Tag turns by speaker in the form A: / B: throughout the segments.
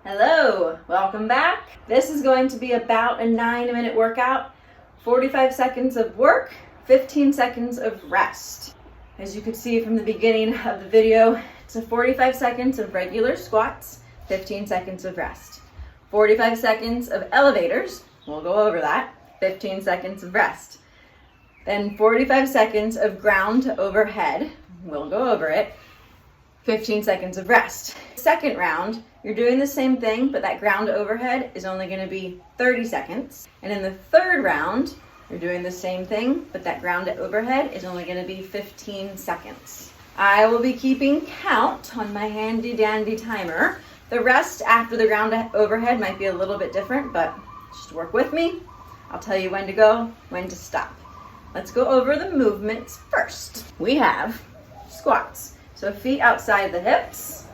A: Hello, welcome back. This is going to be about a 9-minute workout, 45 seconds of work, 15 seconds of rest. As you could see from the beginning of the video, it's a 45 seconds of regular squats, 15 seconds of rest. 45 seconds of elevators, we'll go over that, 15 seconds of rest. Then 45 seconds of ground to overhead, we'll go over it, 15 seconds of rest. Second round, you're doing the same thing, but that ground to overhead is only going to be 30 seconds. And in the third round, you're doing the same thing, but that ground to overhead is only going to be 15 seconds. I will be keeping count on my handy dandy timer. The rest after the ground to overhead might be a little bit different, but just work with me. I'll tell you when to go, when to stop. Let's go over the movements first. We have squats. So feet outside the hips,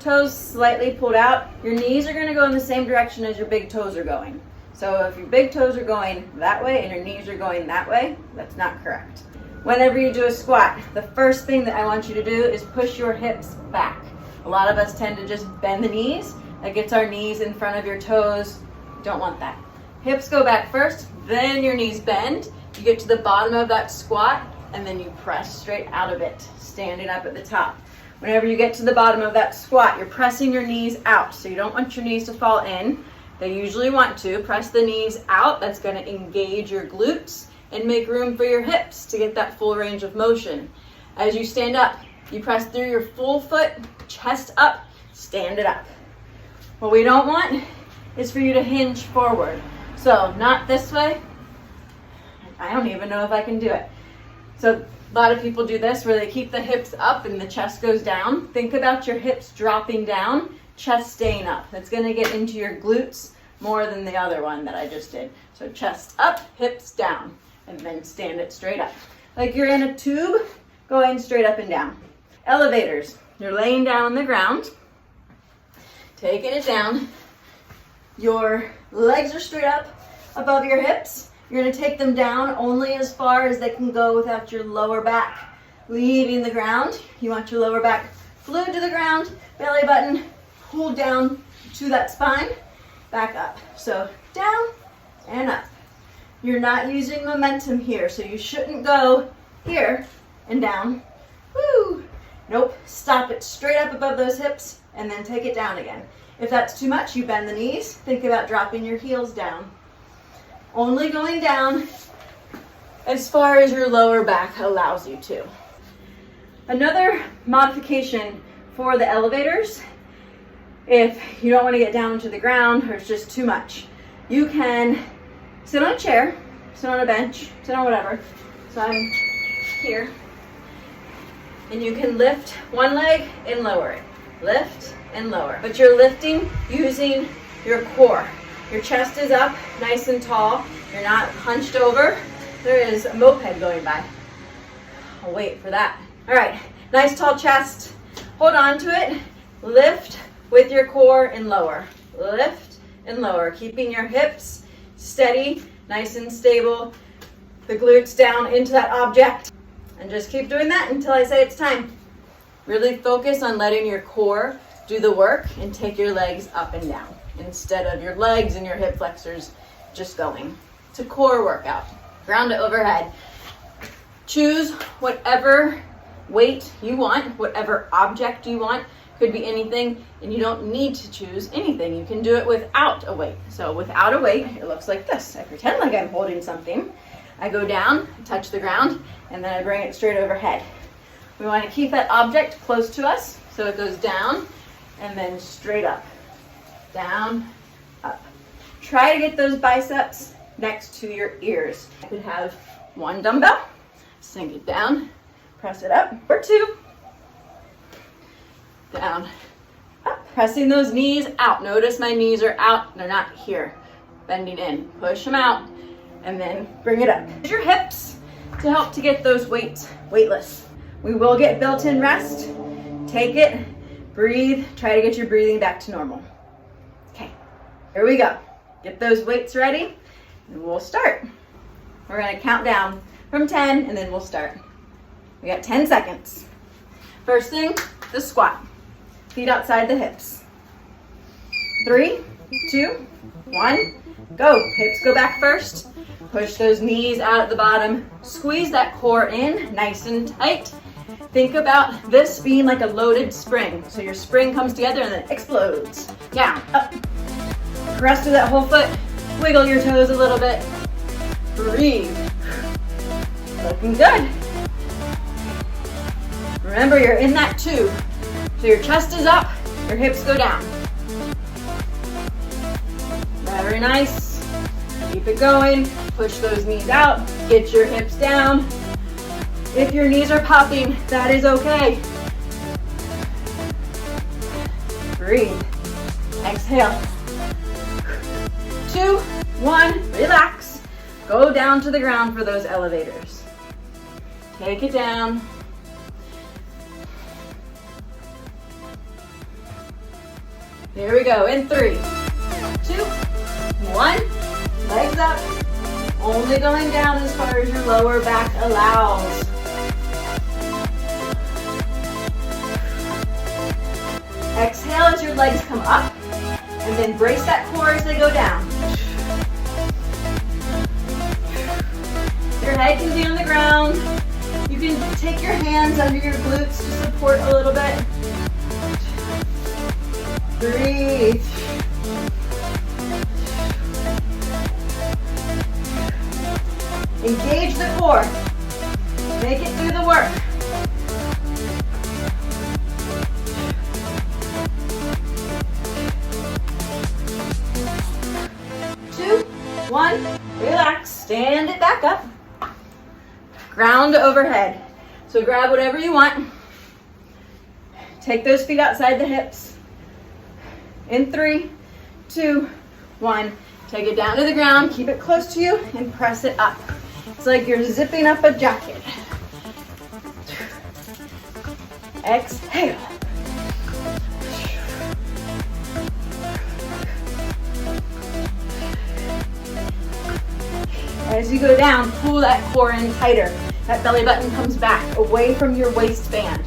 A: toes slightly pulled out. Your knees are going to go in the same direction as your big toes are going. So if your big toes are going that way and your knees are going that way, that's not correct. Whenever you do a squat, the first thing that I want you to do is push your hips back. A lot of us tend to just bend the knees. That gets our knees in front of your toes. Don't want that. Hips go back first, then your knees bend. You get to the bottom of that squat, and then you press straight out of it, standing up at the top. Whenever you get to the bottom of that squat, you're pressing your knees out. So you don't want your knees to fall in. They usually want to. Press the knees out. That's going to engage your glutes and make room for your hips to get that full range of motion. As you stand up, you press through your full foot, chest up, stand it up. What we don't want is for you to hinge forward. So not this way. I don't even know if I can do it. So a lot of people do this where they keep the hips up and the chest goes down. Think about your hips dropping down, chest staying up. That's going to get into your glutes more than the other one that I just did. So chest up, hips down, and then stand it straight up. Like you're in a tube going straight up and down. Elevators, you're laying down on the ground, taking it down. Your legs are straight up above your hips. You're going to take them down only as far as they can go without your lower back leaving the ground. You want your lower back fluid to the ground, belly button pulled down to that spine, back up. So down and up. You're not using momentum here, so you shouldn't go here and down. Woo! Nope, stop it straight up above those hips and then take it down again. If that's too much, you bend the knees. Think about dropping your heels down. Only going down as far as your lower back allows you to. Another modification for the elevators, if you don't want to get down to the ground or it's just too much, you can sit on a chair, sit on a bench, sit on whatever. So I'm here. And you can lift one leg and lower it. Lift and lower. But you're lifting using your core. Your chest is up, nice and tall. You're not hunched over. There is a moped going by. I'll wait for that. All right, nice tall chest. Hold on to it. Lift with your core and lower. Lift and lower, keeping your hips steady, nice and stable. The glutes down into that object. And just keep doing that until I say it's time. Really focus on letting your core do the work and take your legs up and down instead of your legs and your hip flexors just going. It's a core workout. Ground to overhead. Choose whatever weight you want, whatever object you want. Could be anything, and you don't need to choose anything. You can do it without a weight. So without a weight, it looks like this. I pretend like I'm holding something. I go down, touch the ground, and then I bring it straight overhead. We want to keep that object close to us, so it goes down and then straight up. Down, up. Try to get those biceps next to your ears. I could have one dumbbell, sink it down, press it up, or two. Down, up. Pressing those knees out. Notice my knees are out, they're not here. Bending in, push them out, and then bring it up. Use your hips to help to get those weights weightless. We will get built-in rest. Take it, breathe, try to get your breathing back to normal. Okay, here we go. Get those weights ready, and we'll start. We're gonna count down from 10 and then we'll start. We got 10 seconds. First thing, the squat. Feet outside the hips. 3, 2, 1, go. Hips go back first. Push those knees out at the bottom. Squeeze that core in, nice and tight. Think about this being like a loaded spring. So your spring comes together and then explodes. Down, up. Press through that whole foot. Wiggle your toes a little bit. Breathe. Looking good. Remember, you're in that tube. So your chest is up, your hips go down. Very nice. Keep it going. Push those knees out. Get your hips down. If your knees are popping, that is okay. Breathe. Exhale. 2, 1, relax. Go down to the ground for those elevators. Take it down. Here we go, in 3, 2, 1, legs up. Only going down as far as your lower back allows. Exhale as your legs come up, and then brace that core as they go down. Your head can be on the ground. You can take your hands under your glutes to support a little bit. Breathe. Engage the core. Make it through the work. Two, one, relax. Stand it back up. Ground overhead. So grab whatever you want. Take those feet outside the hips. In 3, 2, 1. Take it down to the ground. Keep it close to you and press it up. It's like you're zipping up a jacket. Exhale. As you go down, pull that core in tighter. That belly button comes back away from your waistband.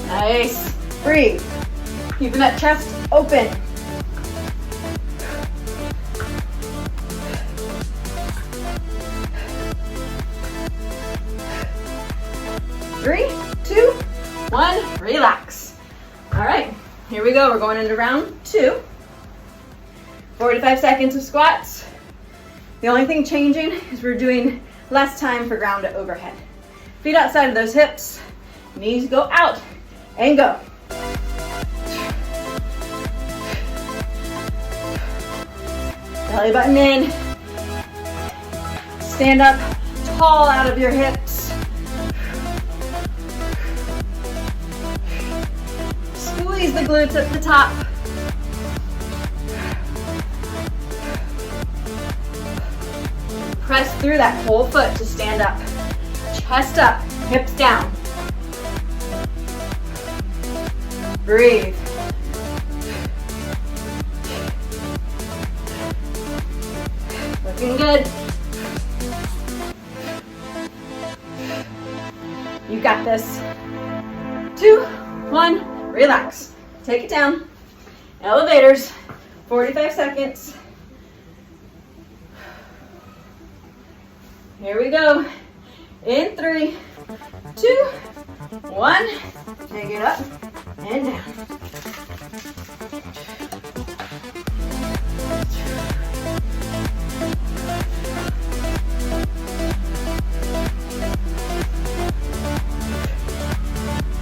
A: Nice. Breathe. Keeping that chest open. Three, 2, 1, relax. All right, here we go. We're going into round 2. 45 seconds of squats. The only thing changing is we're doing less time for ground to overhead. Feet outside of those hips. Knees go out and go. Belly button in. Stand up tall out of your hips. Squeeze the glutes at the top. Press through that whole foot to stand up. Chest up, hips down. Breathe. Looking good. You got this. 2, 1, relax. Take it down. Elevators, 45 seconds. Here we go. In 3, 2, 1. Take it up and down.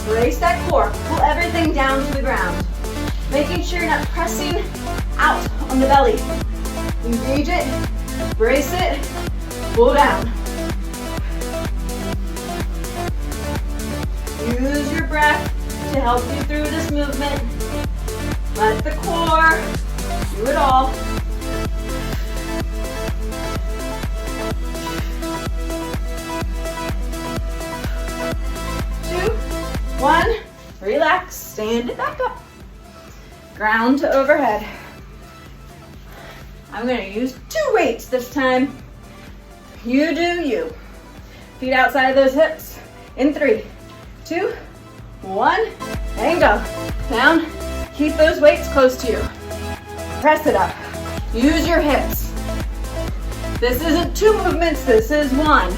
A: Brace that core. Pull everything down to the ground. Making sure you're not pressing out on the belly. Engage it. Brace it. Pull down. Use your breath to help you through this movement. Let the core do it all. 2, 1, relax, stand it back up. ground to overhead. I'm gonna use 2 weights this time. You do you. Feet outside of those hips. In 3, 2, 1, and go. Down. Keep those weights close to you. Press it up. Use your hips. This isn't 2 movements, this is 1.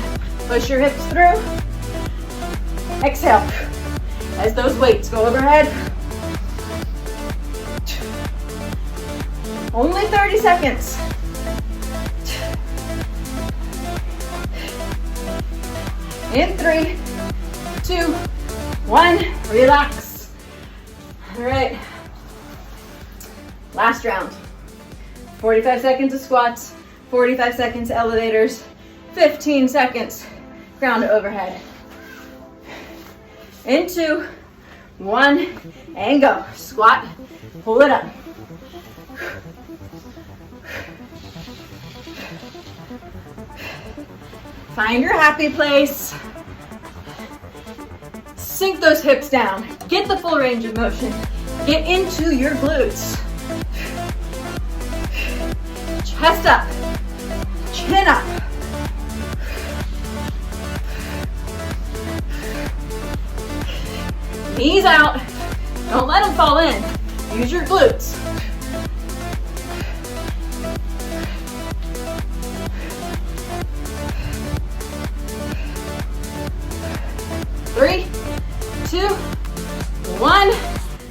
A: Push your hips through. Exhale. As those weights go overhead. Only 30 seconds. In 3, 2, 1, relax. All right, last round. 45 seconds of squats, 45 seconds elevators, 15 seconds ground to overhead. In 2, 1, and go. Squat, pull it up. Find your happy place. Sink those hips down. Get the full range of motion. Get into your glutes. Chest up. Chin up. Knees out. Don't let them fall in. Use your glutes. Three, 2, 1.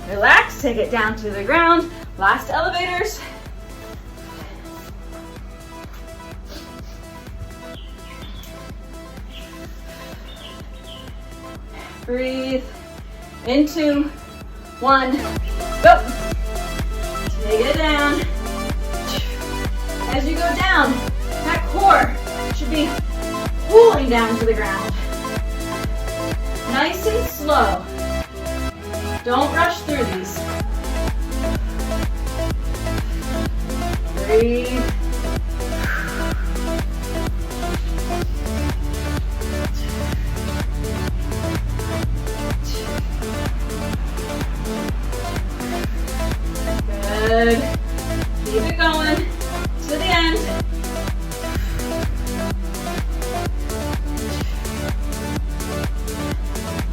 A: Relax, take it down to the ground. Last elevators. Breathe. In 2, 1, go. Take it down. As you go down, that core should be pulling down to the ground. Nice and slow. Don't rush through these. Breathe. Good. Keep it going to the end.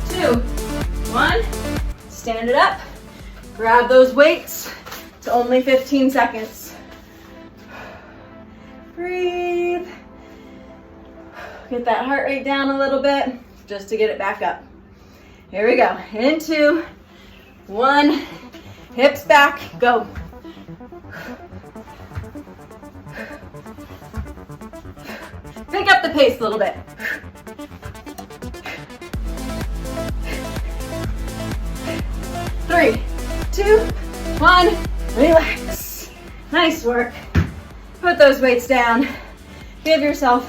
A: Two, 1. Stand it up. Grab those weights. It's only 15 seconds. Breathe. Get that heart rate down a little bit just to get it back up. Here we go. In 2, 1. Hips back. Go. Pick up the pace a little bit. 3, 2, 1, relax. Nice work. Put those weights down. Give yourself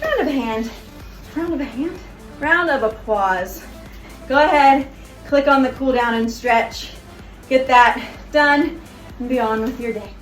A: a round of a hand. Round of a hand? Round of applause. Go ahead, click on the cool down and stretch. Get that done and be on with your day.